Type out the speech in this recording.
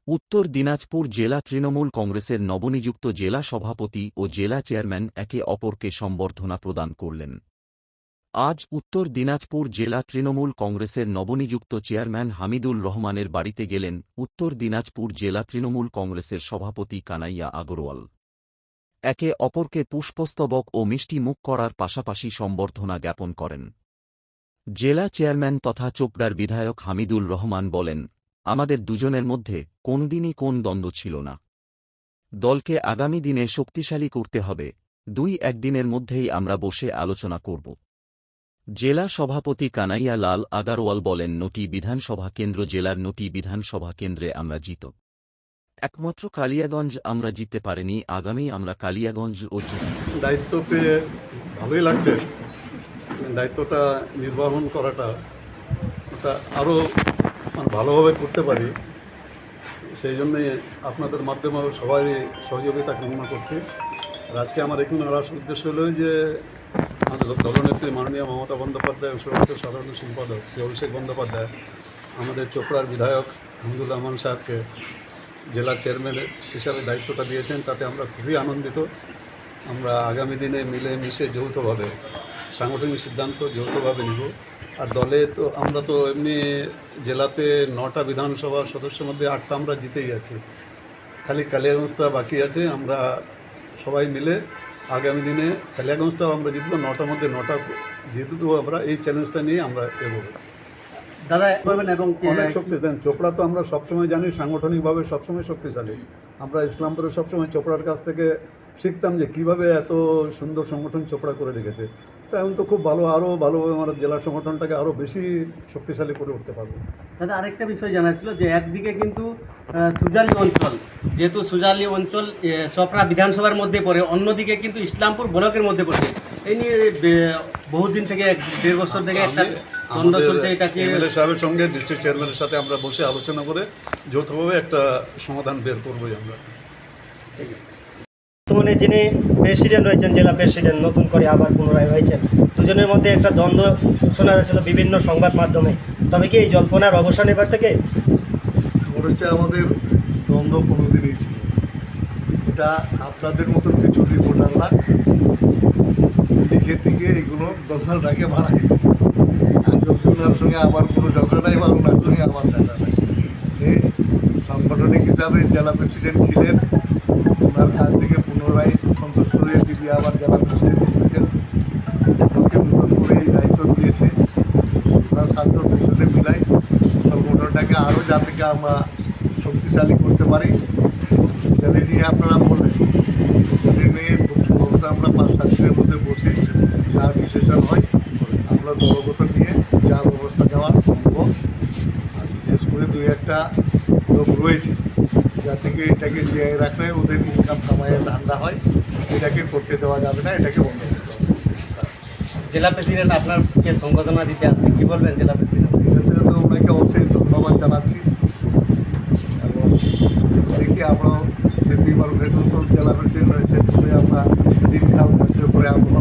উত্তর দিনাজপুর জেলা তৃণমূল কংগ্রেসের নবনিযুক্ত জেলা সভাপতি ও জেলা চেয়ারম্যান একে অপরকে সম্বর্ধনা প্রদান করলেন। আজ উত্তর দিনাজপুর জেলা তৃণমূল কংগ্রেসের নবনিযুক্ত চেয়ারম্যান হামিদুল রহমানের বাড়িতে গেলেন উত্তর দিনাজপুর জেলা তৃণমূল কংগ্রেসের সভাপতি কানাইয়া আগরওয়াল। একে অপরকে পুষ্পস্তবক ও মিষ্টি মুখ করার পাশাপাশি সম্বর্ধনা জ্ঞাপন করেন। জেলা চেয়ারম্যান তথা চোপড়ার বিধায়ক হামিদুল রহমান বলেন, আমাদের দুজনের মধ্যে কোনদিনই কোন দ্বন্দ্ব ছিল না। দলকে আগামী দিনে শক্তিশালী করতে হবে, 2-1 দিনের মধ্যেই আমরা বসে আলোচনা করব। জেলা সভাপতি কানাইয়া লাল আগারওয়াল বলেন, নটি বিধানসভা কেন্দ্র জেলার নটি বিধানসভা কেন্দ্রে আমরা জিত। একমাত্র কালিয়াগঞ্জ আমরা জিততে পারিনি, আগামী আমরা কালিয়াগঞ্জ ও জিতব। দায়িত্ব পেয়ে ভালোই লাগছে। দায়িত্বটা নির্বাহন করাটা এটা আরও ভালোভাবে করতে পারি, সেই জন্যে আপনাদের মাধ্যমে সবাই সহযোগিতা কামনা করছি। আর আজকে আমার এখানে আসার উদ্দেশ্য হলো যে আমাদের দলনেত্রী মাননীয় মমতা বন্দ্যোপাধ্যায় ও সাধারণ সম্পাদক শ্রী অভিষেক বন্দ্যোপাধ্যায় আমাদের চোপড়ার বিধায়ক হামিদুল রহমান সাহেবকে জেলা চেয়ারম্যান হিসাবে দায়িত্বটা দিয়েছেন, তাতে আমরা খুবই আনন্দিত। আমরা আগামী দিনে মিলেমিশে যৌথভাবে সাংগঠনিক সিদ্ধান্ত যৌথভাবে নিব। আর দলে তো আমরা তো এমনি জেলাতে 9টা বিধানসভা সদস্যের মধ্যে 8টা আমরা জিতেই আছি, খালি কালিয়াগঞ্জটা বাকি আছে। আমরা সবাই মিলে আগামী দিনে কালিয়াগঞ্জটাও আমরা জিতবো, 9টার মধ্যে 9টা জিতবো। আমরা এই চ্যালেঞ্জটা নিয়ে আমরা এগোবো। দাদা বলবেন এবং অনেক শক্তি দেন। চোপড়া তো আমরা সবসময় জানি সাংগঠনিকভাবে সবসময় শক্তিশালী। আমরা ইসলামপুরে সবসময় চোপড়ার কাছ থেকে শিখতাম যে কীভাবে এত সুন্দর সংগঠন চোপড়া করে রেখেছে। তো এখন তো খুব ভালো, আরও ভালোভাবে আমরা জেলা সংগঠনটাকে আরও বেশি শক্তিশালী করে উঠতে পারবো। দাদা আরেকটা বিষয় জানার ছিল যে একদিকে কিন্তু সুজালি অঞ্চল, যেহেতু সুজালি অঞ্চল চোপড়া বিধানসভার মধ্যে পড়ে, অন্যদিকে কিন্তু ইসলামপুর ব্লকের মধ্যে পড়ে। এই নিয়ে বহুদিন থেকে 1.5 বছর থেকে একটা দ্বন্দ্ব চলছে। এটাকে এমএলএ সাহেবের সঙ্গে ডিস্ট্রিক্ট চেয়ারম্যানের সাথে আমরা বসে আলোচনা করে যৌথভাবে একটা সমাধান বের করবোই আমরা। ঠিক আছে। বর্তমানে যিনি প্রেসিডেন্ট রয়েছেন, জেলা প্রেসিডেন্ট নতুন করে আবার পুনরায় হয়েছেন, দুজনের মধ্যে একটা দ্বন্দ্ব শোনা যাচ্ছিল বিভিন্ন সংবাদ মাধ্যমে। তবে কি এই জল্পনার অবসান এবার থেকে? মনে হচ্ছে আমাদের দ্বন্দ্ব কোনোদিনই ছিল। এটা আপনাদের মতন কিছু রিপোর্টাররা লিখে থেকে এগুলো দ্বন্দ্বটাকে বাড়াই দিত। আর যদি ওনার সঙ্গে আমার কোনো ঝগড়া নাই বা ওনার সঙ্গে আমার দেখা নাই। এই সাংগঠনিক হিসাবে জেলা প্রেসিডেন্ট ছিলেন, ওনার কাছ থেকে পুনরায় সন্তুষ্ট হয়ে তিনি আবার জেলা প্রেসিডেন্ট হয়েছেন। ওকে নতুন করে এই দায়িত্ব দিয়েছে। ওনার স্বার্থ পিছনে মিলাই সংগঠনটাকে আরও যাতে আমরা শক্তিশালী করতে পারি। শক্তিশালী নিয়ে আপনারা বললেন, শক্তিশালী নিয়ে খুব সম্ভবত আমরা 5-7 দিনের মধ্যে বসে যা বিশেষণ হয় আমরা দলগত নিয়ে যা ব্যবস্থা নেওয়ার নেব। আর বিশেষ করে 2-1টা লোক রয়েছে যা থেকে এটাকে জিয়ায় রাখলে ওদের ইনকাম কামাইয়ের ধান্দা হয়, এটাকে করতে দেওয়া যাবে না, এটাকে বন্ধ করতে হবে। জেলা প্রেসিডেন্ট আপনাকে সংবর্ধনা দিতে আসছে, কী বলবেন জেলা প্রেসিডেন্ট? এতে তো ওনাকে অবশ্যই ধন্যবাদ জানাচ্ছি এবং দেখি আমরা দেখতেই পারবো নতুন জেলা প্রেসিডেন্ট রয়েছে, নিশ্চয়ই আমরা দিনকাল ধার্য করে আমরা